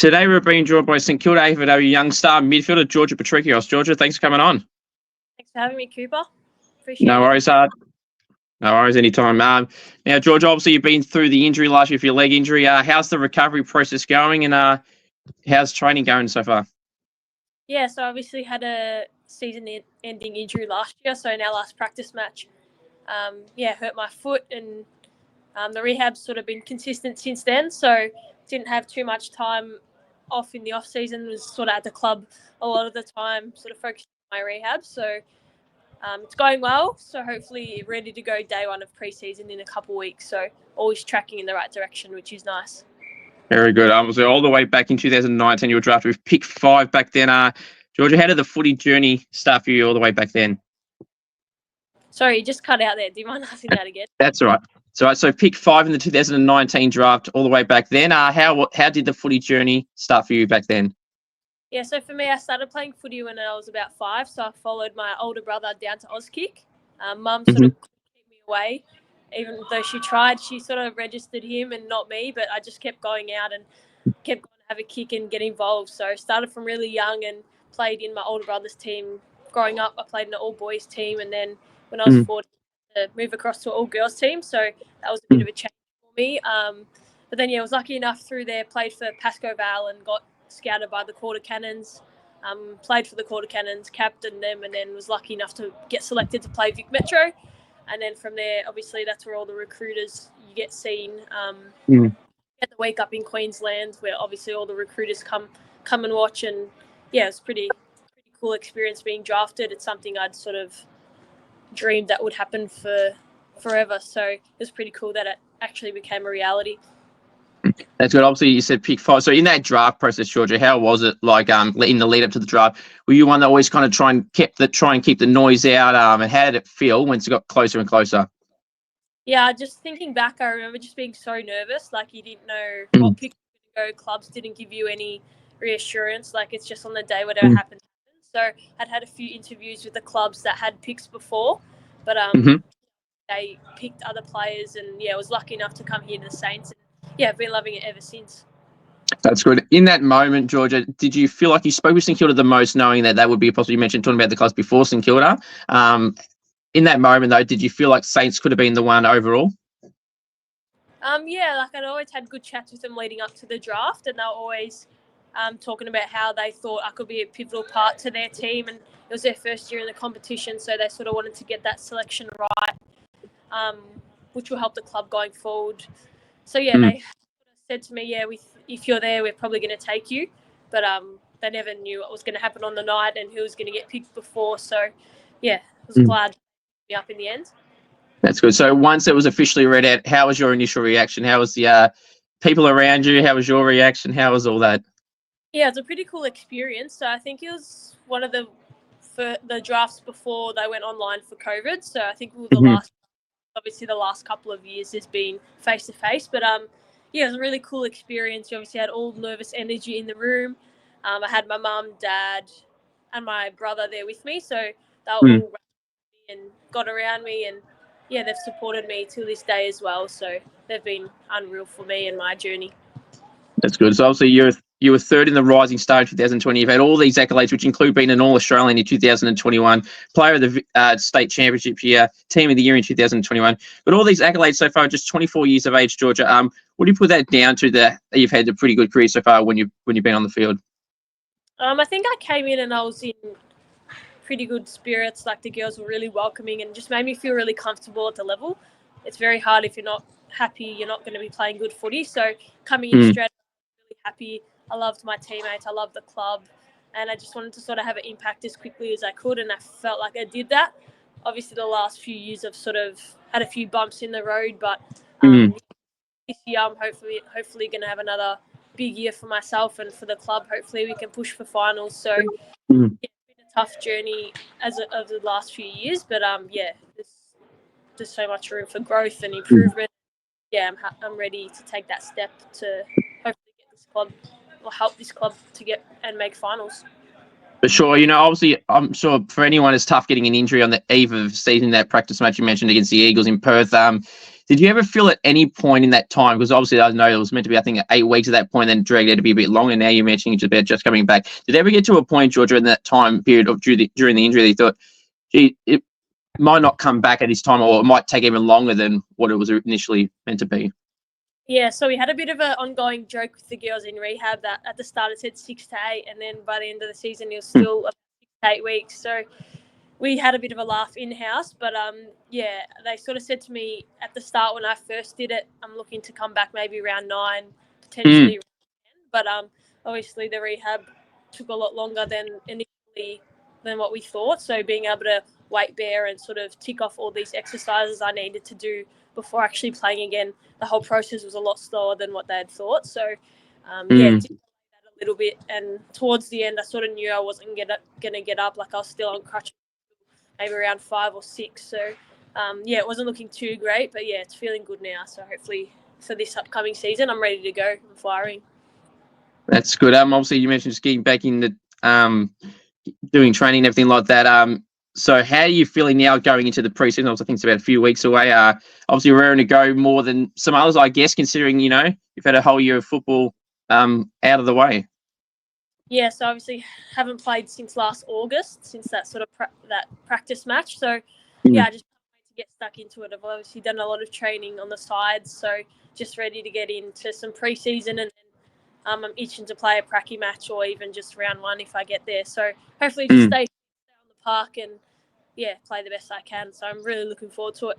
Today we're being joined by St Kilda AFLW young star midfielder Georgia Patrikios. Georgia, thanks for coming on. Thanks for having me, Cooper. Appreciate No it. worries, no worries, anytime. Now, Georgia, obviously you've been through the injury last year for your leg injury. How's the recovery process going, and how's training going so far? Yeah, so obviously had a season-ending injury last year, so in our last practice match, hurt my foot, and the rehab's sort of been consistent since then, so didn't have too much time off in the off-season, was sort of at the club a lot of the time, sort of focused on my rehab, so it's going well, so hopefully ready to go day one of pre-season in a couple of weeks, so always tracking in the right direction, which is nice. Very good. So all the way back in 2019, you were drafted with pick 5 back then. Georgia, how did the footy journey start for you all the way back then? Sorry, you just cut out there. Do you mind asking that again? That's all right. So pick 5 in the 2019 draft all the way back then. How did the footy journey start for you back then? Yeah, so for me, I started playing footy when I was about 5, so I followed my older brother down to Auskick. Mum sort of kept me away. Even though she tried, she sort of registered him and not me, but I just kept going out and kept going to have a kick and get involved. So I started from really young and played in my older brother's team. Growing up, I played in an all-boys team, and then when I was 14, to move across to an all-girls team, so that was a bit of a change for me. But then, I was lucky enough through there, played for Pascoe Vale and got scouted by the Quarter Cannons, played for the Quarter Cannons, captained them, and then was lucky enough to get selected to play Vic Metro. And then from there, obviously, that's where all the recruiters you get seen. Get the week up in Queensland, where obviously all the recruiters come and watch. And yeah, it's pretty cool experience being drafted. It's something I'd sort of dreamed that would happen for forever. So it was pretty cool that it actually became a reality. That's good. Obviously, you said pick 5. So in that draft process, Georgia, how was it like in the lead up to the draft? Were you one that always kind of try and keep the noise out? And how did it feel once it got closer and closer? Yeah, just thinking back, I remember just being so nervous. Like you didn't know what pick to go. Clubs didn't give you any reassurance. Like it's just on the day whatever happened. So I'd had a few interviews with the clubs that had picks before, but they picked other players, and I was lucky enough to come here to the Saints. And, I've been loving it ever since. That's good. In that moment, Georgia, did you feel like you spoke with St Kilda the most, knowing that would be a possibility? You mentioned talking about the clubs before St Kilda. In that moment, though, did you feel like Saints could have been the one overall? Like I'd always had good chats with them leading up to the draft, and they were always talking about how they thought I could be a pivotal part to their team, and it was their first year in the competition, so they sort of wanted to get that selection right, which will help the club going forward. So they said to me, if you're there, we're probably going to take you, but they never knew what was going to happen on the night and who was going to get picked before. So I was glad to be up in the end. That's good. So once it was officially read out, how was your initial reaction? How was the people around you? How was your reaction? How was all that? Yeah, it's a pretty cool experience. So I think it was one of the drafts before they went online for COVID. So I think the last couple of years has been face-to-face. But, it was a really cool experience. You obviously had all nervous energy in the room. I had my mum, dad, and my brother there with me. So they were all around me and got around me. And, they've supported me to this day as well. So they've been unreal for me and my journey. That's good. So obviously you were third in the Rising Star in 2020. You've had all these accolades, which include being an All-Australian in 2021, player of the state championship year, team of the year in 2021. But all these accolades so far, just 24 years of age, Georgia. What do you put that down to that you've had a pretty good career so far when you've been on the field? I think I came in and I was in pretty good spirits. Like the girls were really welcoming and just made me feel really comfortable at the level. It's very hard if you're not happy, you're not going to be playing good footy. So coming in straight, really happy. I loved my teammates. I loved the club. And I just wanted to sort of have an impact as quickly as I could. And I felt like I did that. Obviously, the last few years I've sort of had a few bumps in the road. But this year I'm hopefully going to have another big year for myself and for the club. Hopefully we can push for finals. So it's been a tough journey of the last few years. But, there's so much room for growth and improvement. I'm ready to take that step to hopefully get this club or help this club to get and make finals. For sure. Obviously, I'm sure for anyone it's tough getting an injury on the eve of season, that practice match you mentioned against the Eagles in Perth. Did Did you ever feel at any point in that time, because obviously I know it was meant to be, I think, 8 weeks at that point, then dragged out to be a bit longer. Now you're mentioning it's about just coming back. Did it ever get to a point, Georgia, in that time period of during the injury that you thought, gee, it might not come back at this time, or it might take even longer than what it was initially meant to be? Yeah, so we had a bit of an ongoing joke with the girls in rehab that at the start it said 6 to 8, and then by the end of the season it was still about 6 to 8 weeks. So we had a bit of a laugh in-house, but yeah, they sort of said to me at the start when I first did it, I'm looking to come back maybe around 9, potentially 10. But obviously the rehab took a lot longer than what we thought. So being able to weight bear and sort of tick off all these exercises I needed to do before actually playing again, the whole process was a lot slower than what they had thought. So yeah, it did that a little bit. And towards the end, I sort of knew I wasn't going to get up. Like I was still on crutches, maybe around 5 or 6. So yeah, it wasn't looking too great, but yeah, it's feeling good now. So hopefully for this upcoming season, I'm ready to go. I'm firing. That's good. Obviously you mentioned just getting back into doing training and everything like that. So how are you feeling now going into the preseason? I think it's about a few weeks away. Obviously you're raring to go more than some others, I guess, considering, you know, you've had a whole year of football out of the way. Yeah, so obviously haven't played since last August, since that sort of that practice match. So yeah, I just can't wait to get stuck into it. I've obviously done a lot of training on the sides, so just ready to get into some preseason, and then I'm itching to play a pracky match or even just round 1 if I get there. So hopefully just stay on the park and yeah, play the best I can. So I'm really looking forward to it.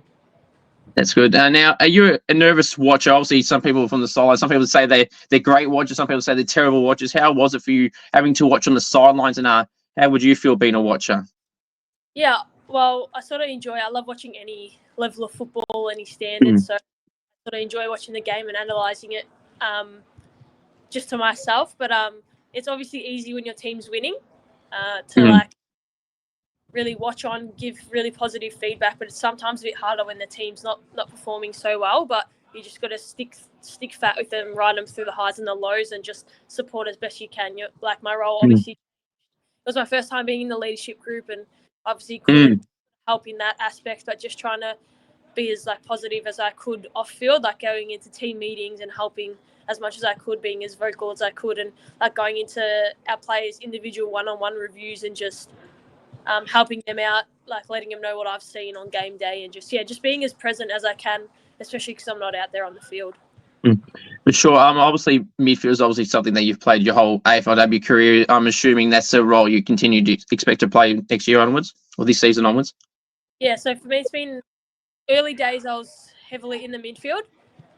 That's good. Now, are you a nervous watcher? Obviously, some people from the sidelines, some people say they're great watchers, some people say they're terrible watchers. How was it for you having to watch on the sidelines, and how would you feel being a watcher? Yeah, well, I love watching any level of football, any standards. So I sort of enjoy watching the game and analysing it just to myself. But it's obviously easy when your team's winning to like really watch on, give really positive feedback, but it's sometimes a bit harder when the team's not performing so well. But you just got to stick fat with them, ride them through the highs and the lows, and just support as best you can. Like my role, obviously, it was my first time being in the leadership group, and obviously couldn't help in that aspect, but just trying to be as like positive as I could off field, like going into team meetings and helping as much as I could, being as vocal as I could, and like going into our players' individual one-on-one reviews and just helping them out, like letting them know what I've seen on game day, and just being as present as I can, especially because I'm not out there on the field. For sure. Obviously, midfield is obviously something that you've played your whole AFLW career. I'm assuming that's a role you continue to expect to play next year onwards, or this season onwards. Yeah, so for me, it's been early days. I was heavily in the midfield,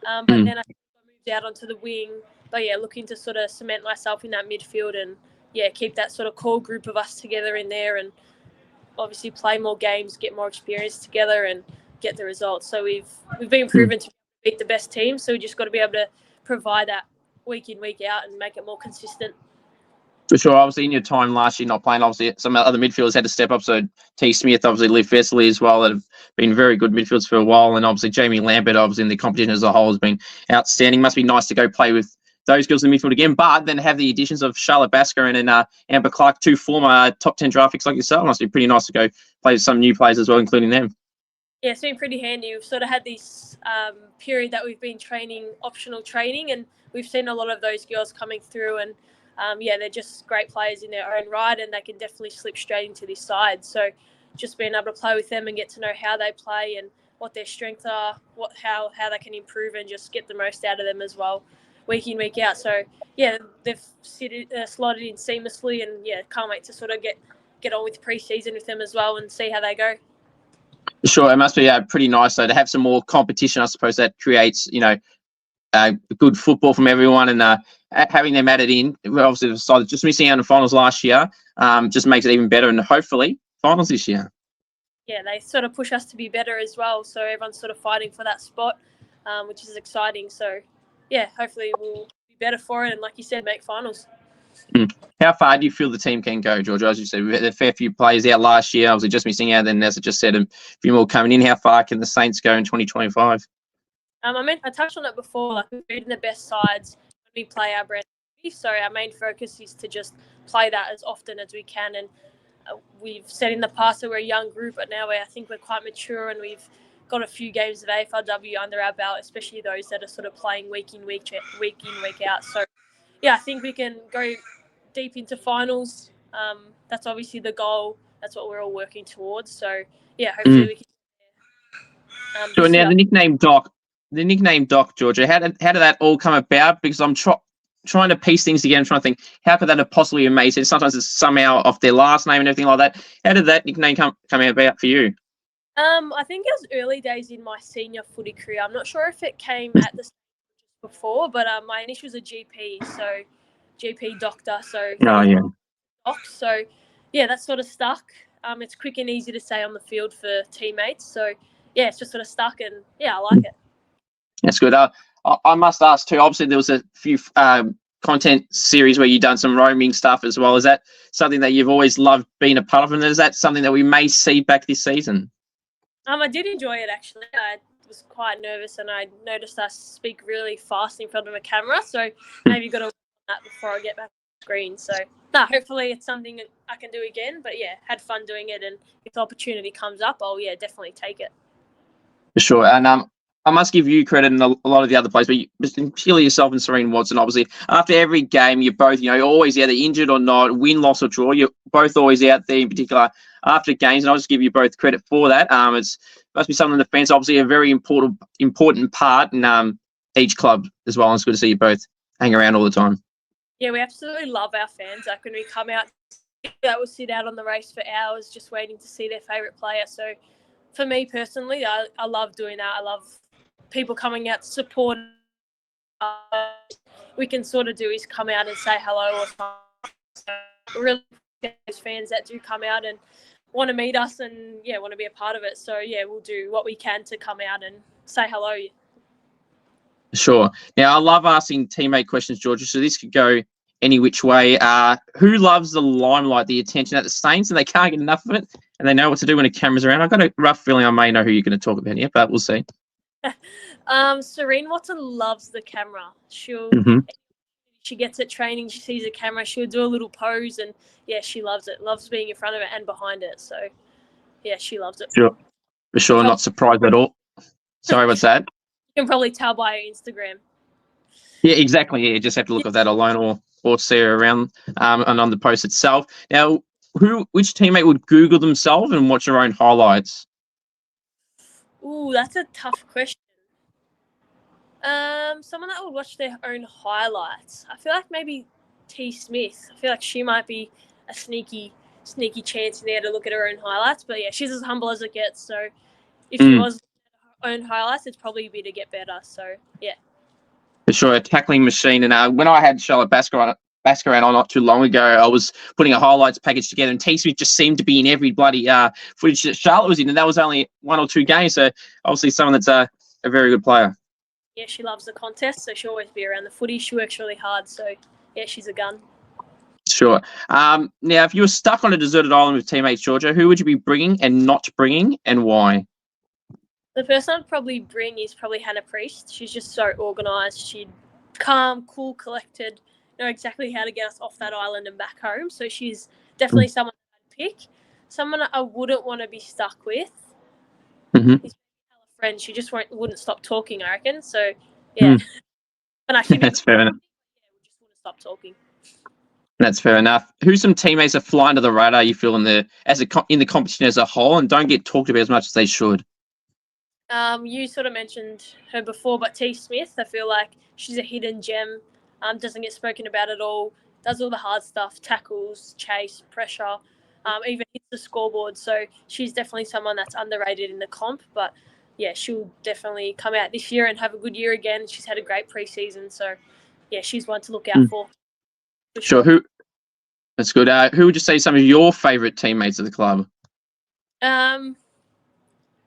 but then I moved out onto the wing. But yeah, looking to sort of cement myself in that midfield and yeah, keep that sort of core group of us together in there, and obviously play more games, get more experience together, and get the results. So we've been proven to beat the best teams. So we just got to be able to provide that week in, week out, and make it more consistent. For sure. Obviously, in your time last year not playing, obviously some other midfielders had to step up. So T. Smith, obviously Liv Vesely as well, that have been very good midfielders for a while. And obviously Jamie Lambert, obviously in the competition as a whole, has been outstanding. Must be nice to go play with those girls in the midfield again, but then have the additions of Charlotte Basker and Amber Clark, 2 former top 10 draft picks like yourself. Must be pretty nice to go play with some new players as well, including them. Yeah, it's been pretty handy. We've sort of had this period that we've been training, optional training, and we've seen a lot of those girls coming through, and yeah, they're just great players in their own right, and they can definitely slip straight into this side. So just being able to play with them and get to know how they play and what their strengths are, how they can improve, and just get the most out of them as well, week in, week out. So yeah, they've slotted in seamlessly, and yeah, can't wait to sort of get on with pre-season with them as well and see how they go. Sure, it must be pretty nice though to have some more competition. I suppose that creates, good football from everyone, and having them added in. We obviously decided just missing out on the finals last year just makes it even better, and hopefully finals this year. Yeah, they sort of push us to be better as well. So everyone's sort of fighting for that spot, which is exciting. So yeah, hopefully we'll be better for it, and like you said, make finals. How far do you feel the team can go, Georgia? As you said, we had a fair few players out last year. Obviously just missing out. Then, as I just said, a few more coming in. How far can the Saints go in 2025? I touched on it before. Like, we're beating the best sides when we play our brand. So our main focus is to just play that as often as we can. And we've said in the past that we're a young group, but now I think we're quite mature, and we've got a few games of AFLW under our belt, especially those that are sort of playing week in, week out. So, yeah, I think we can go deep into finals. That's obviously the goal. That's what we're all working towards. So, yeah, hopefully we can. So now the nickname Doc, Georgia. How did that all come about? Because I'm trying to piece things together. I'm trying to think, how could that have possibly been made sense? Sometimes it's somehow off their last name and everything like that. How did that nickname come about for you? I think it was early days in my senior footy career. I'm not sure if it came at the before, but my initials are GP, so GP doctor. So Doc. So yeah, that sort of stuck. It's quick and easy to say on the field for teammates. So yeah, it's just sort of stuck, and yeah, I like it. That's good. I must ask too. Obviously, there was a few content series where you've done some roaming stuff as well. Is that something that you've always loved being a part of, and is that something that we may see back this season? I did enjoy it actually. I was quite nervous, and I noticed I speak really fast in front of a camera. So maybe got to work on that before I get back on the screen. So hopefully it's something I can do again. But yeah, had fun doing it, and if the opportunity comes up, I'll definitely take it. For sure. And I must give you credit and a lot of the other players, but particularly yourself and Serene Watson, obviously, after every game, you're both, you're always either injured or not, win, loss or draw. You're both always out there, in particular, after games, and I'll just give you both credit for that. It must be something the fans, obviously, a very important part in each club as well, and it's good to see you both hang around all the time. Yeah, we absolutely love our fans. Like when we come out, that will sit out on the race for hours just waiting to see their favourite player. So for me personally, I love doing that. I love people coming out to support. We can sort of do is come out and say hello or something. So really those fans that do come out and want to meet us and want to be a part of it. So we'll do what we can to come out and say hello. Sure. Now I love asking teammate questions, Georgia. So this could go any which way. Who loves the limelight, the attention at the Saints, and they can't get enough of it, and they know what to do when a camera's around? I've got a rough feeling I may know who you're going to talk about here, but we'll see. Serene Watson loves the camera. She gets it training. She sees a camera. She'll do a little pose, and she loves it. Loves being in front of it and behind it. So she loves it. Sure, for sure. Not surprised at all. Sorry, what's that? You can probably tell by her Instagram. Yeah, exactly. Yeah, you just have to look at that alone or see her around and on the post itself. Now, which teammate would Google themselves and watch their own highlights? Ooh, that's a tough question. Someone that would watch their own highlights. I feel like maybe T. Smith. I feel like she might be a sneaky chance in there to look at her own highlights. But she's as humble as it gets. So if she was her own highlights, it'd probably be to get better. So For sure, a tackling machine. And when I had Charlotte Basker on not too long ago, I was putting a highlights package together, and T. Smith just seemed to be in every bloody footage that Charlotte was in, and that was only 1 or 2 games. So obviously someone that's a very good player. Yeah, she loves the contest, so she'll always be around the footy. She works really hard, so she's a gun. Sure. Now, if you were stuck on a deserted island with teammates, Georgia, who would you be bringing and not bringing, and why? The person I'd probably bring is probably Hannah Priest. She's just so organised. She's calm, cool, collected, know exactly how to get us off that island and back home. So she's definitely someone I'd pick. Someone I wouldn't want to be stuck with. Is a friend. She just wouldn't stop talking, I reckon. So, But actually, that's fair enough. We just want to stop talking. That's fair enough. Who's some teammates that fly under the radar you feel in the competition as a whole and don't get talked about as much as they should? You sort of mentioned her before, but T. Smith, I feel like she's a hidden gem. Doesn't get spoken about at all. Does all the hard stuff, tackles, chase, pressure, even hits the scoreboard. So she's definitely someone that's underrated in the comp. But she'll definitely come out this year and have a good year again. She's had a great preseason, so she's one to look out for. Sure. That's good. Who would you say some of your favourite teammates of the club?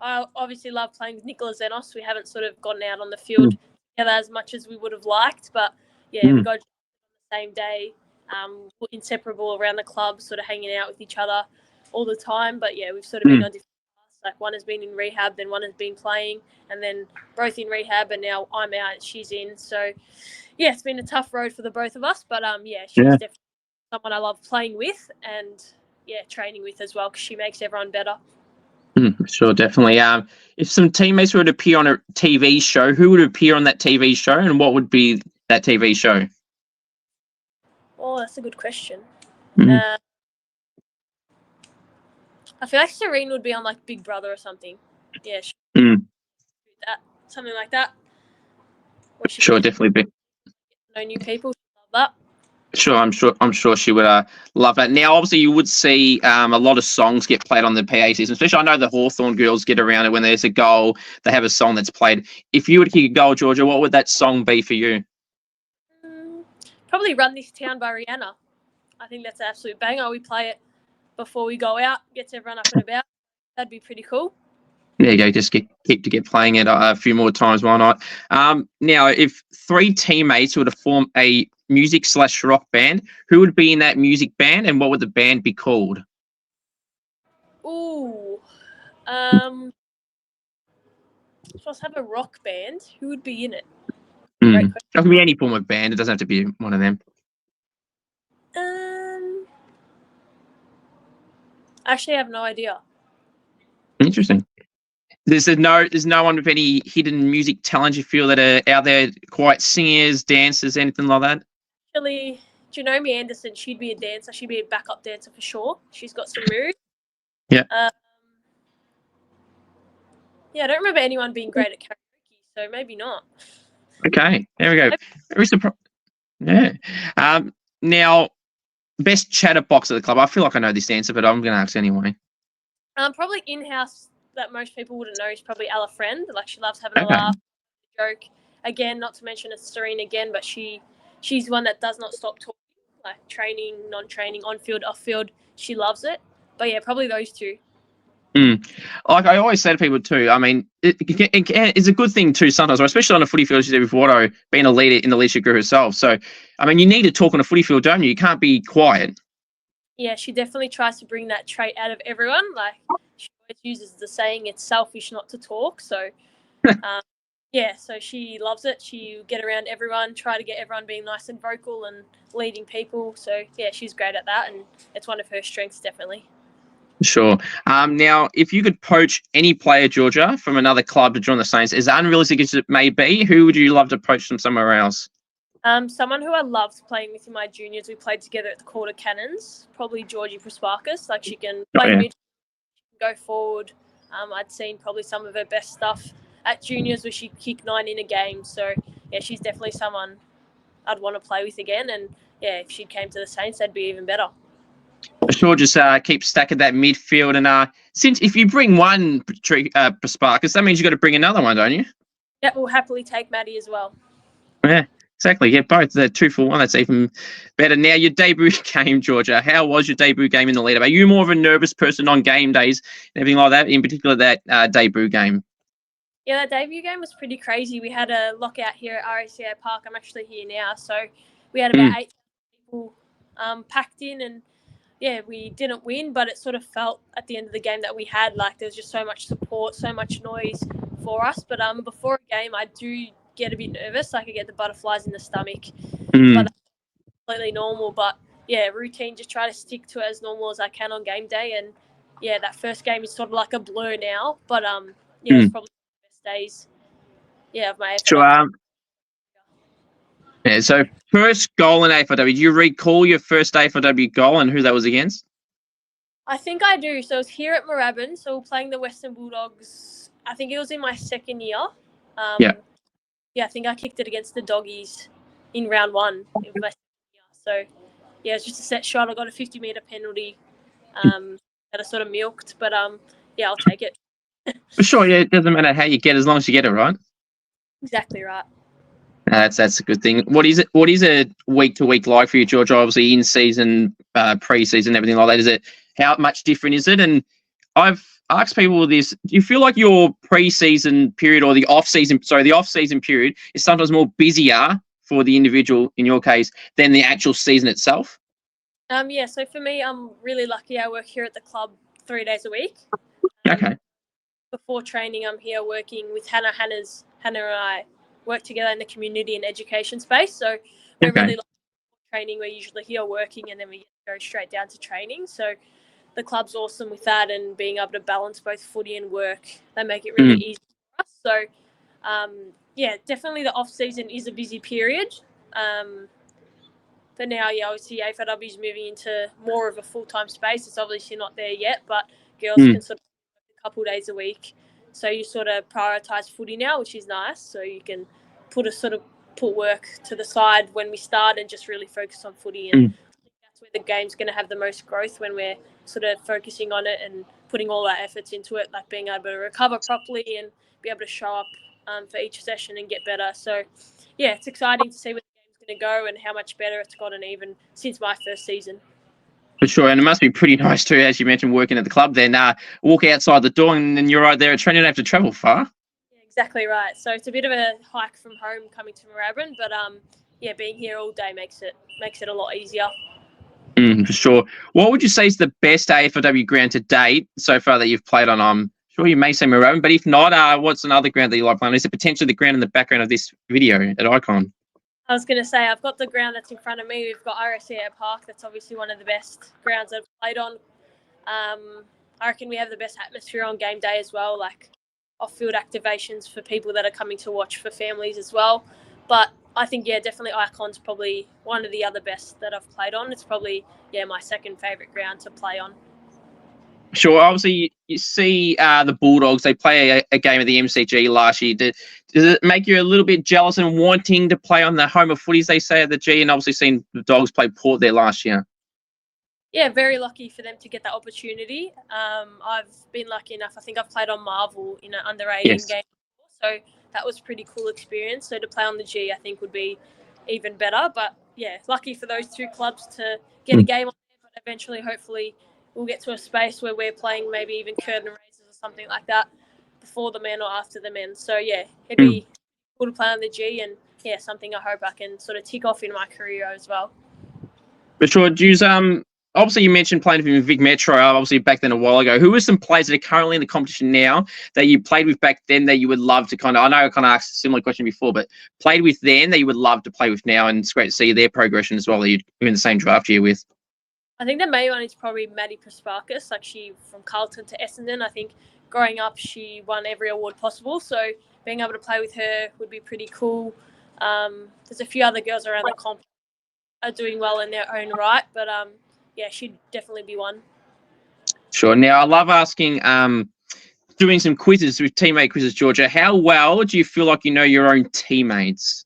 I obviously love playing with Nicola Zenos. We haven't sort of gotten out on the field together as much as we would have liked, but we go on the same day. We're inseparable around the club, sort of hanging out with each other all the time. But we've sort of been on different paths. Like one has been in rehab, then one has been playing, and then both in rehab, and now I'm out and she's in. So it's been a tough road for the both of us. But she's definitely someone I love playing with and training with as well because she makes everyone better. Sure, definitely. If some teammates were to appear on a TV show, who would appear on that TV show, and what would be that TV show? Oh, that's a good question. Mhm. I feel like Serene would be on like Big Brother or something. Yeah, Mm. something like that. Where she Sure, can get definitely. to know new people. Love Sure, I'm sure she would love that. Now, obviously, you would see a lot of songs get played on the PA system. Especially, I know the Hawthorn girls get around it when there's a goal. They have a song that's played. If you were to kick a goal, Georgia, what would that song be for you? that. Probably Run This Town by Rihanna. I think that's an absolute banger. We play it before we go out, gets everyone up and about. That'd be pretty cool. There you go. Just keep playing it a few more times. Why not? Now, if three teammates were to form a music/rock band, who would be in that music band, and what would the band be called? Ooh. If I was to have a rock band, who would be in it? Great It can be any form of band. It doesn't have to be one of them. question. Actually, I have no idea. Interesting. There's no one with any hidden music talent you feel that are out there, quite singers, dancers, anything like that? Actually, do you know me, Anderson? She'd be a dancer. She'd be a backup dancer for sure. She's got some moves. Yeah. Yeah, I don't remember anyone being great at karaoke, so maybe not. Okay, there we go. Very surprised. Yeah. Now, best chatterbox at the club. I feel like I know this answer, but I'm going to ask anyway. Probably in-house that most people wouldn't know is probably Ella Friend. Like, she loves having a Okay. laugh, joke. Again, not to mention it's Serene again, but she's one that does not stop talking. Like training, non-training, on-field, off-field. She loves it. But yeah, probably those two. Like I always say to people too, I mean, it's a good thing too sometimes, or especially on a footy field, as you said with Watto being a leader in the leadership group herself. So, I mean, you need to talk on a footy field, don't you? You can't be quiet. Yeah, she definitely tries to bring that trait out of everyone. Like, she always uses the saying, it's selfish not to talk. So, yeah, so she loves it. She get around everyone, try to get everyone being nice and vocal and leading people. So, yeah, she's great at that, and it's one of her strengths, definitely. Sure. Now, if you could poach any player, Georgia, from another club to join the Saints, as unrealistic as it may be, who would you love to poach from somewhere else? Someone who I loved playing with in my juniors, we played together at the Quarter Cannons, probably Georgia Patrikios. Like, she can play mid, go forward. I'd seen probably some of her best stuff at juniors where she'd kick 9 in a game. So, yeah, she's definitely someone I'd want to play with again. And, yeah, if she came to the Saints, that'd be even better. Sure, just keep stacking that midfield. And since if you bring one Patrikios, that means you've got to bring another one, don't you? Yeah, we'll happily take Maddie as well. Yeah, exactly. Yeah, both. The 2 for 1. That's even better. Now, your debut game, Georgia. How was your debut game in the lead-up? Are you more of a nervous person on game days and everything like that? In particular, that debut game. Yeah, that debut game was pretty crazy. We had a lockout here at RACA Park. I'm actually here now. So we had about 8 people packed in, and yeah, we didn't win, but it sort of felt at the end of the game that we had, like, there's just so much support, so much noise for us. But before a game, I do get a bit nervous. Like, I get the butterflies in the stomach, but that's completely normal. But yeah, routine, just try to stick to it as normal as I can on game day. And yeah, that first game is sort of like a blur now, but yeah, it's probably one of the best days, yeah, of my AFLW. Sure. Yeah, so first goal in AFLW. Do you recall your first AFLW goal and who that was against? I think I do. So it was here at Moorabbin. So we're playing the Western Bulldogs. I think it was in my second year. Yeah. Yeah, I think I kicked it against the Doggies in round 1 in my second year. So, yeah, it's just a set shot. I got a 50-metre penalty that I sort of milked. But, yeah, I'll take it. For sure, yeah, it doesn't matter how you get, as long as you get it, right? Exactly right. That's a good thing. What is a week to week like for you, George? Obviously, in season, pre-season, everything like that. Is it, how much different is it? And I've asked people this: do you feel like your pre-season period or the off-season period is sometimes more busier for the individual, in your case, than the actual season itself? Yeah. So for me, I'm really lucky. I work here at the club 3 days a week. Okay. Before training, I'm here working with Hannah. Hannah and I work together in the community and education space. So we're really like training. We're usually here working, and then we go straight down to training. So the club's awesome with that, and being able to balance both footy and work. They make it really easy for us. So, yeah, definitely the off season is a busy period. But now, yeah, obviously AFLW is moving into more of a full-time space. It's obviously not there yet, but girls can sort of work a couple of days a week. So you sort of prioritise footy now, which is nice. So you can put work to the side when we start and just really focus on footy. And that's where the game's going to have the most growth, when we're sort of focusing on it and putting all our efforts into it, like being able to recover properly and be able to show up for each session and get better. So, yeah, it's exciting to see where the game's going to go and how much better it's gotten even since my first season. For sure, and it must be pretty nice too, as you mentioned, working at the club. Then walk outside the door, and then you're right there at training. You don't have to travel far. Yeah, exactly right. So it's a bit of a hike from home coming to Moorabbin, but yeah, being here all day makes it a lot easier. For sure. What would you say is the best AFLW ground to date so far that you've played on? I'm sure you may say Moorabbin, but if not, what's another ground that you like playing? Is it potentially the ground in the background of this video at Icon? I was going to say, I've got the ground that's in front of me. We've got RSA Park. That's obviously one of the best grounds I've played on. I reckon we have the best atmosphere on game day as well, like off-field activations for people that are coming to watch, for families as well. But I think, yeah, definitely Icon's probably one of the other best that I've played on. It's probably, yeah, my second favourite ground to play on. Sure. Obviously, you see the Bulldogs, they play a game at the MCG last year. Does it make you a little bit jealous and wanting to play on the home of footies, they say, at the G, and obviously seeing the Dogs play Port there last year? Yeah, very lucky for them to get that opportunity. I've been lucky enough. I think I've played on Marvel in an under-18 game before, so that was a pretty cool experience. So to play on the G, I think, would be even better. But, yeah, lucky for those two clubs to get a game on there. But eventually, hopefully, we'll get to a space where we're playing maybe even curtain raisers or something like that before the men or after the men. So, yeah, it'd be cool to play on the G, and, yeah, something I hope I can sort of tick off in my career as well. For sure. Jules, obviously, you mentioned playing with Vic Metro, obviously back then a while ago. Who are some players that are currently in the competition now that you played with back then that you would love to I know I kind of asked a similar question before, but played with then that you would love to play with now, and it's great to see their progression as well that you're in the same draft year with? I think the main one is probably Maddie Prasparkas. Like, she, from Carlton to Essendon, I think growing up she won every award possible. So being able to play with her would be pretty cool. There's a few other girls around the comp are doing well in their own right, but yeah, she'd definitely be one. Sure. Now, I love asking, doing some quizzes with teammate quizzes, Georgia. How well do you feel like you know your own teammates?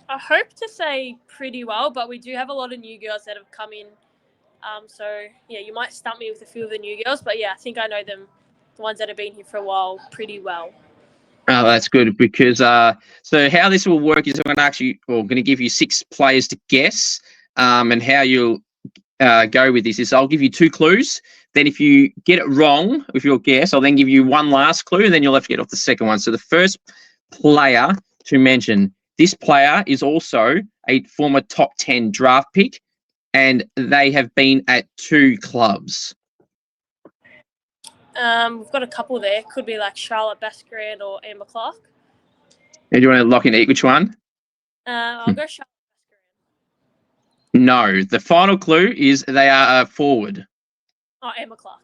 I hope to say pretty well, but we do have a lot of new girls that have come in. So, yeah, you might stump me with a few of the new girls, but, yeah, I think I know them, the ones that have been here for a while, pretty well. Oh, that's good, because so how this will work is I'm going to give you 6 players to guess, and how you'll go with this is I'll give you 2 clues. Then if you get it wrong with your guess, I'll then give you one last clue, and then you'll have to get off the second one. So the first player to mention, this player is also a former top 10 draft pick, and they have been at 2 clubs. We've got a couple there. Could be like Charlotte Baskerand or Amber Clark. Do you want to lock in which one? I'll go Charlotte Baskerand. No. The final clue is they are a forward. Oh, Amber Clark.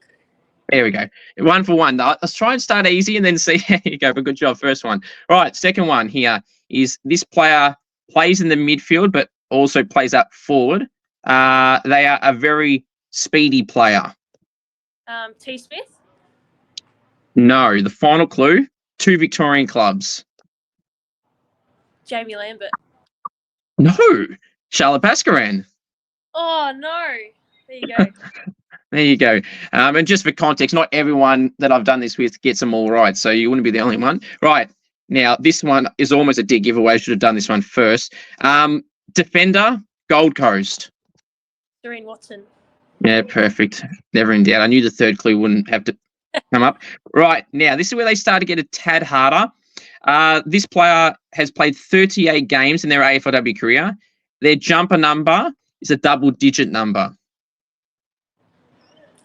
There we go. 1 for 1. Let's try and start easy and then see how you go. But good job, first one. All right, second one here is this player plays in the midfield but also plays up forward. They are a very speedy player. T. Smith? No. The final clue, 2 Victorian clubs. Jamie Lambert. No. Charlotte Baskerand. Oh, no. There you go. There you go. And just for context, not everyone that I've done this with gets them all right, so you wouldn't be the only one. Right. Now, this one is almost a dead giveaway. I should have done this one first. Defender, Gold Coast. Doreen Watson. Yeah, perfect. Never in doubt. I knew the third clue wouldn't have to come up. Right. Now, this is where they start to get a tad harder. This player has played 38 games in their AFLW career. Their jumper number is a double-digit number.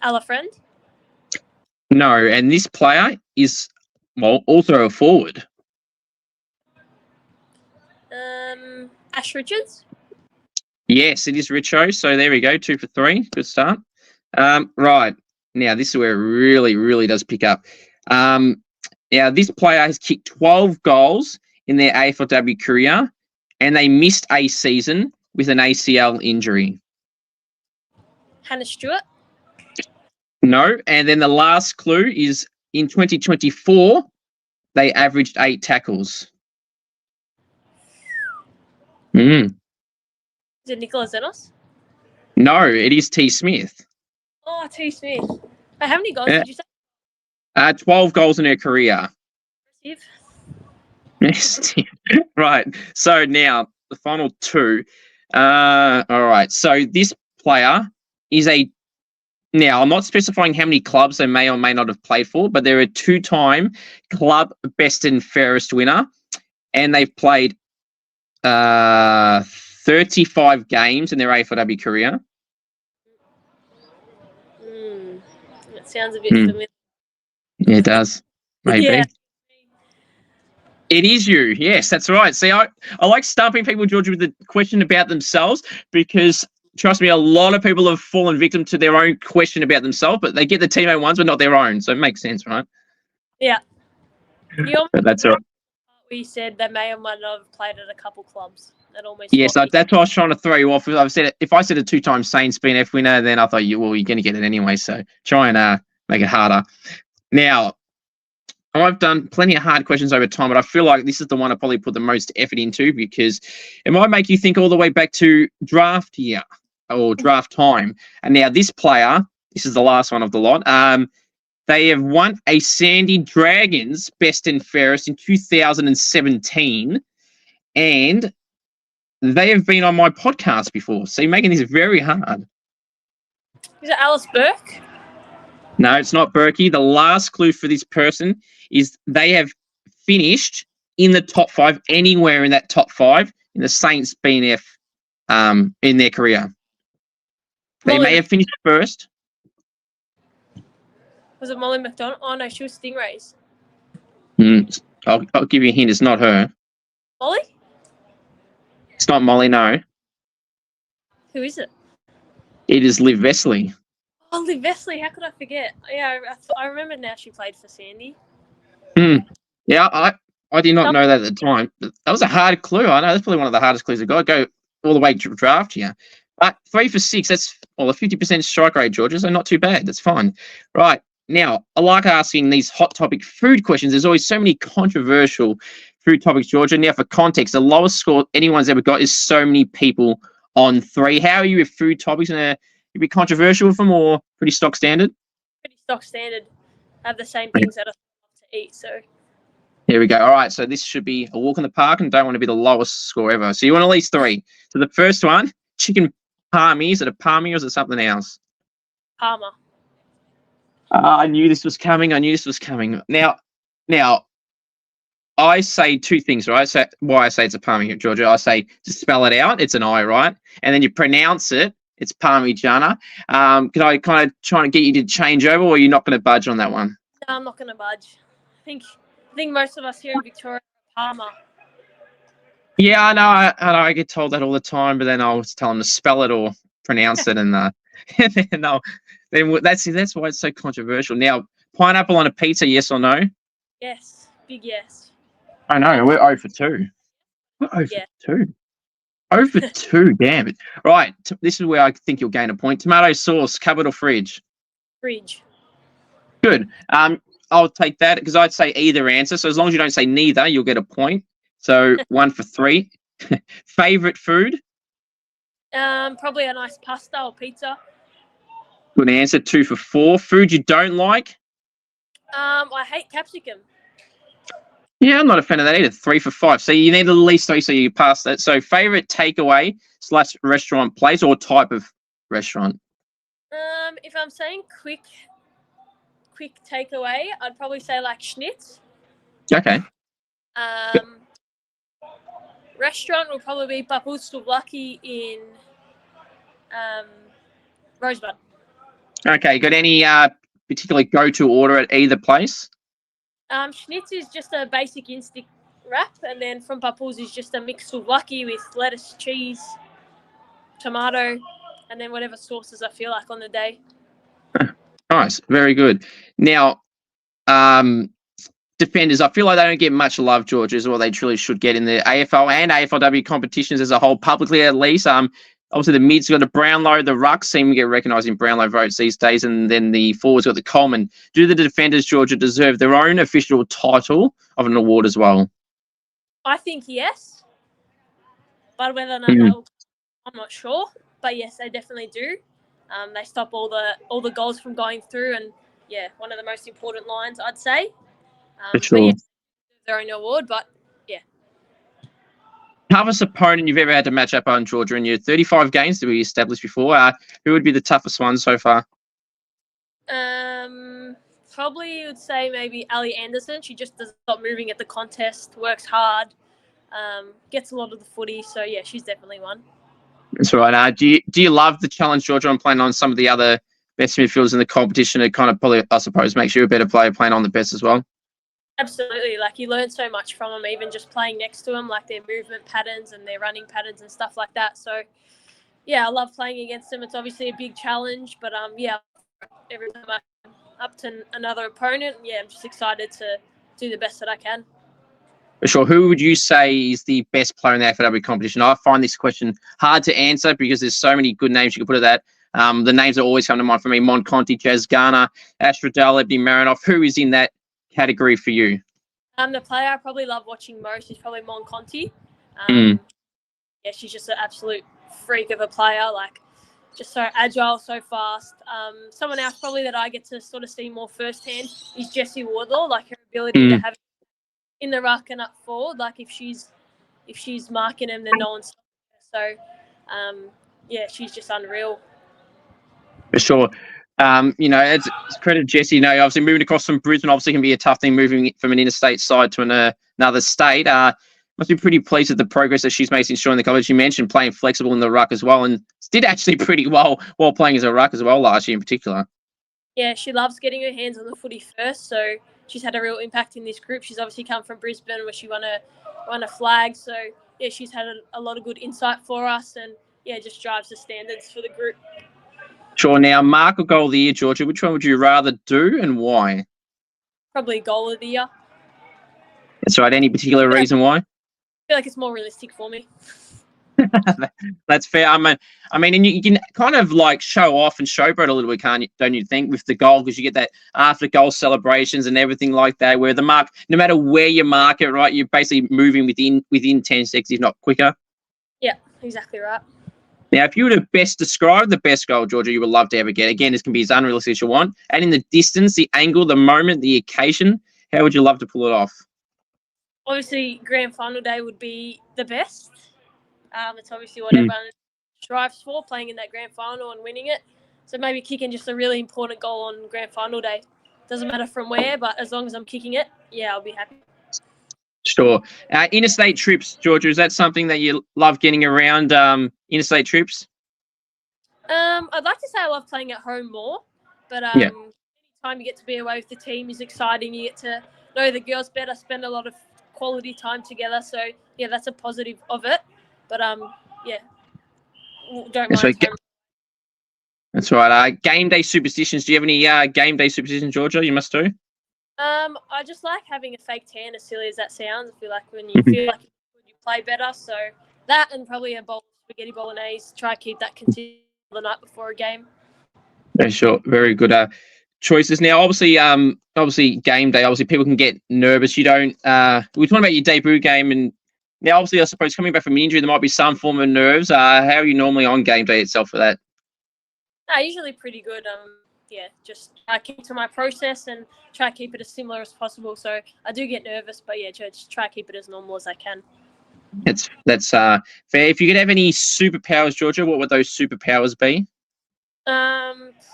Ella Friend? No, and this player is, well, also a forward. Ash Richards? Yes, it is Richo. So there we go, 2 for 3. Good start. Right. Now, this is where it really, really does pick up. Now, this player has kicked 12 goals in their AFLW career, and they missed a season with an ACL injury. Hannah Stewart. No. And then the last clue is in 2024, they averaged 8 tackles. Is it Nicola Zenos? No, it is T. Smith. Oh, T. Smith. How many goals did you say? 12 goals in her career. Impressive. Yes. Right. So now the final two. All right. So this player is now I'm not specifying how many clubs they may or may not have played for, but they're a 2-time club best and fairest winner, and they've played 35 games in their AFLW career. That sounds a bit familiar. Yeah, it does. Maybe. Yeah. It is you. Yes, that's right. See, I like stumping people, Georgia, with a question about themselves because, trust me, a lot of people have fallen victim to their own question about themselves, but they get the teammate ones, but not their own. So it makes sense, right? Yeah. But that's all right. We said they may or might not have played at a couple clubs. That almost. Yes, that's why I was trying to throw you off. I've said if I said a 2-time Saints BNF winner, then I thought you're going to get it anyway. So try and make it harder. Now, I've done plenty of hard questions over time, but I feel like this is the one I probably put the most effort into because it might make you think all the way back to draft year or draft time. And now this player, this is the last one of the lot. They have won a Sandy Dragons Best and Fairest in 2017, and they have been on my podcast before. So you're making this very hard. Is it Alice Burke? No, it's not Berkey. The last clue for this person is they have finished in the top 5, anywhere in that top 5 in the Saints BNF in their career. They may have finished first. Was it Molly McDonald? Oh, no, she was Stingrays. I'll give you a hint. It's not her. Molly? It's not Molly, no. Who is it? It is Liv Vesley. Oh, Liv Vesley. How could I forget? Yeah, I remember now she played for Sandy. Yeah, I did not know that at the time. But that was a hard clue. I know that's probably one of the hardest clues I got. Go all the way to draft here. But 3 for 6, that's a 50% strike rate, Georgia, so not too bad. That's fine. Right. Now, I like asking these hot topic food questions. There's always so many controversial food topics, Georgia. Now, for context, the lowest score anyone's ever got is so many people on 3. How are you with food topics? And you be controversial with them or pretty stock standard? Pretty stock standard. I have the same things that I love to eat, so. Here we go. All right, so this should be a walk in the park and don't want to be the lowest score ever. So you want at least 3. So the first one, chicken palmy. Is it a palmy or is it something else? Parma. I knew this was coming. Now, I say 2 things, right? So why I say it's a palmy, Georgia. I say to spell it out, it's an I, right? And then you pronounce it, it's Parmigiana. Can I kind of try and get you to change over, or are you not going to budge on that one? No, I'm not going to budge. I think most of us here in Victoria are Parma. Yeah, I know. I get told that all the time, but then I'll tell them to spell it or pronounce it, and then that's why it's so controversial. Now, pineapple on a pizza, yes or no? Yes, big yes. I know. We're 0 for 2. We're 0 for 2. 0 for 2, damn it. Right, this is where I think you'll gain a point. Tomato sauce, cupboard or fridge? Fridge. Good. I'll take that because I'd say either answer. So as long as you don't say neither, you'll get a point. So 1 for 3. Favorite food? Probably a nice pasta or pizza. Good answer. 2 for 4. Food you don't like? I hate capsicum. Yeah, I'm not a fan of that either. 3 for 5. So you need at least 3, so you pass that. So favorite takeaway / restaurant place or type of restaurant? If I'm saying quick takeaway, I'd probably say like Schnitz. Okay. Restaurant will probably be Papustuvlaki in Rosebud. Okay. Got any particular go-to order at either place? Schnitz is just a basic instant wrap, and then from Papuz is just a mixed souvlaki with lettuce, cheese, tomato, and then whatever sauces I feel like on the day. Nice, very good. Now, defenders, I feel like they don't get much love, Georgia, is what they truly should get in the AFL and AFLW competitions as a whole, publicly at least. Obviously, the mids got the Brownlow, the rucks seem to get recognised in Brownlow votes these days, and then the forwards got the Coleman. Do the defenders, Georgia, deserve their own official title of an award as well? I think yes, but whether or not I'm not sure. But yes, they definitely do. They stop all the goals from going through, and yeah, one of the most important lines, I'd say. For sure. But yeah, their own award, but yeah. Toughest opponent you've ever had to match up on, Georgia, in your 35 games that we established before? Who would be the toughest one so far? Probably would say maybe Ali Anderson. She just doesn't stop moving at the contest, works hard, gets a lot of the footy. So yeah, she's definitely one. That's right. Do you love the challenge, Georgia, on playing on some of the other best midfielders in the competition? It kind of probably, I suppose, makes you a better player playing on the best as well. Absolutely. Like, you learn so much from them, even just playing next to them, like their movement patterns and their running patterns and stuff like that. So, yeah, I love playing against them. It's obviously a big challenge, but, yeah, every time I'm up to another opponent, yeah, I'm just excited to do the best that I can. For sure. Who would you say is the best player in the AFLW competition? I find this question hard to answer because there's so many good names you could put at that. The names that always come to mind for me: Mon Conti, Jazz Garner, Ash Riddell, Ebony Marinoff. Who is in that category for you? The player I probably love watching most is probably Mon Conti. Yeah, she's just an absolute freak of a player, like just so agile, so fast. Someone else probably that I get to sort of see more firsthand is Jessie Wardlaw, like her ability to have it in the ruck and up forward. Like if she's marking him, then no one's stopping her. So, yeah, she's just unreal. For sure. It's credit to Jessie. Obviously moving across from Brisbane obviously can be a tough thing, moving from an interstate side to another state. Must be pretty pleased with the progress that she's made since joining the college. You mentioned playing flexible in the ruck as well, and did actually pretty well while playing as a ruck as well last year in particular. Yeah, she loves getting her hands on the footy first, so she's had a real impact in this group. She's obviously come from Brisbane where she won a flag, so yeah, she's had a lot of good insight for us, and yeah, just drives the standards for the group. Sure. Now, mark or goal of the year, Georgia, which one would you rather do and why? Probably goal of the year. That's right. Any particular reason why? I feel like it's more realistic for me. That's fair. I mean, and you can kind of like show off and showboat a little bit, don't you think, with the goal, because you get that after goal celebrations and everything like that, where the mark, no matter where you mark it, right, you're basically moving within 10 seconds, if not quicker. Yeah, exactly right. Now, if you were to best describe the best goal, Georgia, you would love to ever get, again, this can be as unrealistic as you want, and in the distance, the angle, the moment, the occasion, how would you love to pull it off? Obviously, grand final day would be the best. It's obviously what everyone strives for, playing in that grand final and winning it. So maybe kicking just a really important goal on grand final day. Doesn't matter from where, but as long as I'm kicking it, yeah, I'll be happy. Sure. Interstate trips, Georgia, is that something that you love getting around, interstate trips? I'd like to say I love playing at home more, but anytime you get to be away with the team is exciting. You get to know the girls better, spend a lot of quality time together. So, yeah, that's a positive of it. But, yeah, don't mind. That's right. Game day superstitions. Do you have any game day superstitions, Georgia, you must do? I just like having a fake tan, as silly as that sounds. I feel like when you feel like you play better. So that, and probably a bowl of spaghetti bolognese. Try to keep that consistent the night before a game. Very sure. Very good choices. Now, obviously game day, obviously people can get nervous. You don't we're talking about your debut game, and now obviously I suppose coming back from injury there might be some form of nerves. How are you normally on game day itself for that? Usually pretty good. Yeah, just try to keep to my process and try to keep it as similar as possible. So I do get nervous, but yeah, just try to keep it as normal as I can. That's fair. If you could have any superpowers, Georgia, what would those superpowers be?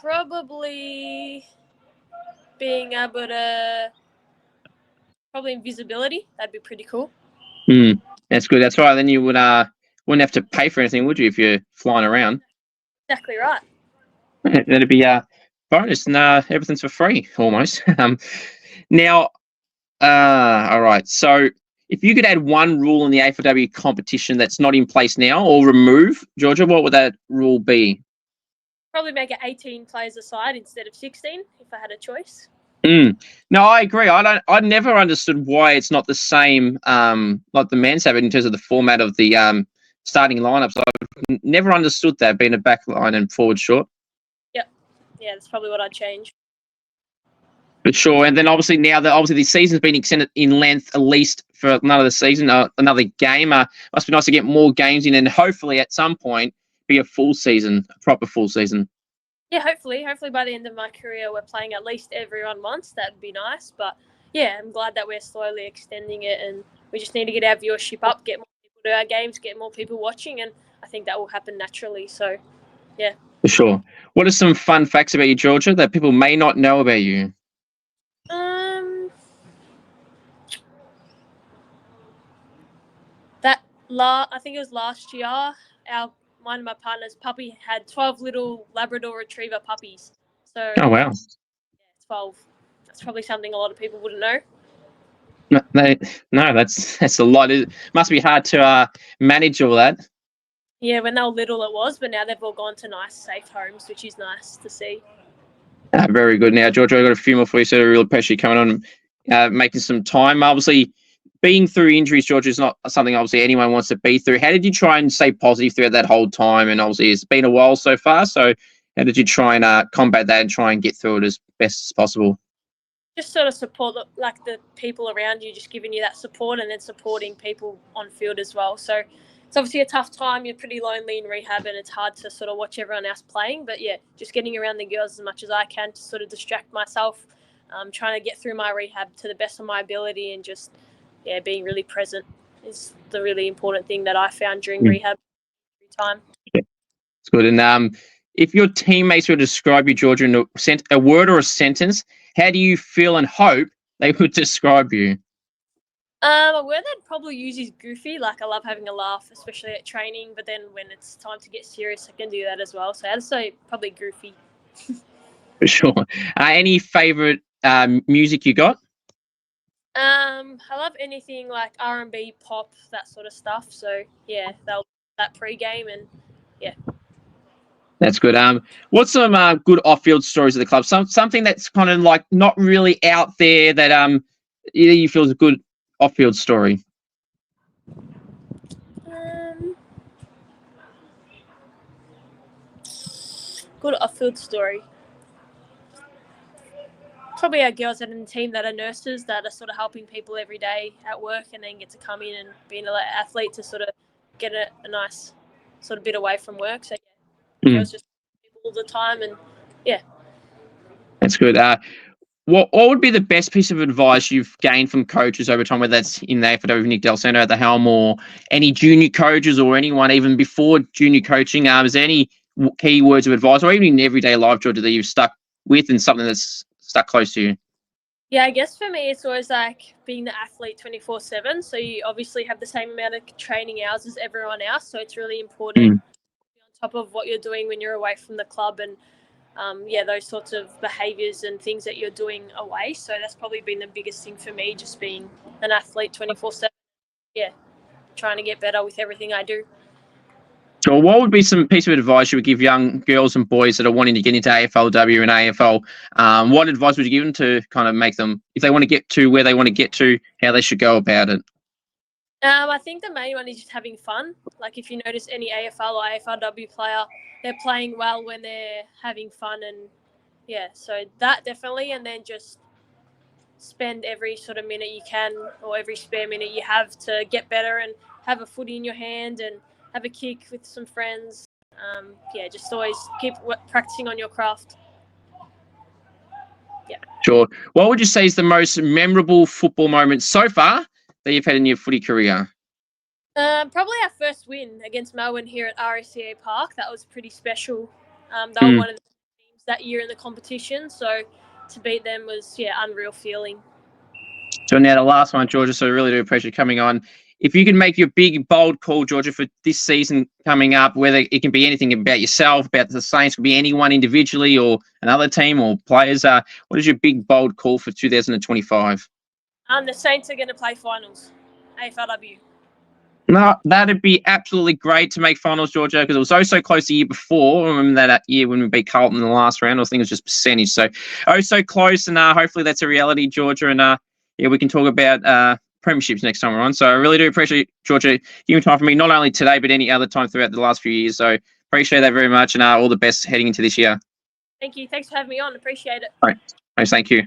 Probably being able to, probably invisibility. That'd be pretty cool. That's good. That's right. Then you wouldn't have to pay for anything, would you, if you're flying around? Exactly right. That'd be bonus, and everything's for free almost. Now, all right. So, if you could add one rule in the AFLW competition that's not in place now, or remove, Georgia, what would that rule be? Probably make it 18 players a side instead of 16 if I had a choice. No, I agree. I never understood why it's not the same like the men's have it in terms of the format of the starting lineups. I've never understood that, being a back line and forward short. Yep. Yeah, that's probably what I'd change. For sure. And then obviously now that the season's been extended in length at least for another season, another game. Must be nice to get more games in and hopefully at some point be a full season, a proper full season. Yeah, hopefully by the end of my career we're playing at least everyone once. That'd be nice. But yeah, I'm glad that we're slowly extending it, and we just need to get our viewership up, get more people to our games, get more people watching, and I think that will happen naturally. So yeah. For sure. What are some fun facts about you, Georgia, that people may not know about you? I think it was last year, one of my partner's puppy had 12 little Labrador Retriever puppies. So Oh, wow. Yeah, 12. That's probably something a lot of people wouldn't know. No, that's a lot. It must be hard to manage all that. Yeah, when they were little it was, but now they've all gone to nice, safe homes, which is nice to see. Very good. Now, Georgia, I've got a few more for you, so I really appreciate you coming on, making some time. Obviously, being through injuries, Georgia, is not something obviously anyone wants to be through. How did you try and stay positive throughout that whole time? And obviously, it's been a while so far. So, how did you try and combat that and try and get through it as best as possible? Just sort of support like the people around you, just giving you that support, and then supporting people on field as well. So it's obviously a tough time. You're pretty lonely in rehab, and it's hard to sort of watch everyone else playing. But yeah, just getting around the girls as much as I can to sort of distract myself, trying to get through my rehab to the best of my ability, and just being really present is the really important thing that I found during rehab time. Yeah, it's good. And if your teammates were to describe you, Georgia, in a word or a sentence, how do you feel and hope they would describe you? A word I'd probably use is goofy. Like, I love having a laugh, especially at training. But then when it's time to get serious, I can do that as well. So I'd say probably goofy. For sure. Any favourite music you got? I love anything like R&B, pop, that sort of stuff. So yeah, that pre-game, and yeah. That's good. What's some good off-field stories of the club? Something that's kind of like not really out there that you feel is a good off-field story. Good off-field story. Probably our girls in the team that are nurses that are sort of helping people every day at work, and then get to come in and being an athlete to sort of get a nice sort of bit away from work. So yeah, girls just people all the time, and yeah. That's good. What would be the best piece of advice you've gained from coaches over time, whether that's in the AFLW, Nick Del Santo at the helm, or any junior coaches or anyone even before junior coaching? Is there any key words of advice, or even in everyday life, Georgia, that you've stuck with and something that's stuck close to you? Yeah, I guess for me, it's always like being the athlete 24/7. So you obviously have the same amount of training hours as everyone else. So it's really important to be on top of what you're doing when you're away from the club, and those sorts of behaviours and things that you're doing away. So that's probably been the biggest thing for me, just being an athlete 24/7. Yeah, trying to get better with everything I do. So what would be some piece of advice you would give young girls and boys that are wanting to get into AFLW and AFL? What advice would you give them to kind of make them, if they want to get to where they want to get to, how they should go about it? I think the main one is just having fun. Like, if you notice any AFL or AFLW player, they're playing well when they're having fun, and yeah, so that definitely. And then just spend every sort of minute you can, or every spare minute you have, to get better and have a footy in your hand and have a kick with some friends. Just always keep practicing on your craft. Yeah. Sure. What would you say is the most memorable football moment so far that you've had in your footy career? Probably our first win against Melbourne here at RACA Park. That was pretty special. They were one of the teams that year in the competition, so to beat them was unreal feeling. So now the last one, Georgia, so I really do appreciate you coming on. If you can make your big, bold call, Georgia, for this season coming up, whether it can be anything about yourself, about the Saints, could be anyone individually or another team or players, what is your big, bold call for 2025? The Saints are going to play finals, AFLW. No, that'd be absolutely great to make finals, Georgia, because it was so close the year before. I remember that year when we beat Carlton in the last round. I think it was just percentage. So so close, and hopefully that's a reality, Georgia. And yeah, we can talk about premierships next time we're on. So I really do appreciate Georgia giving time for me, not only today but any other time throughout the last few years. So appreciate that very much, and all the best heading into this year. Thank you. Thanks for having me on. Appreciate it. All right. Thank you.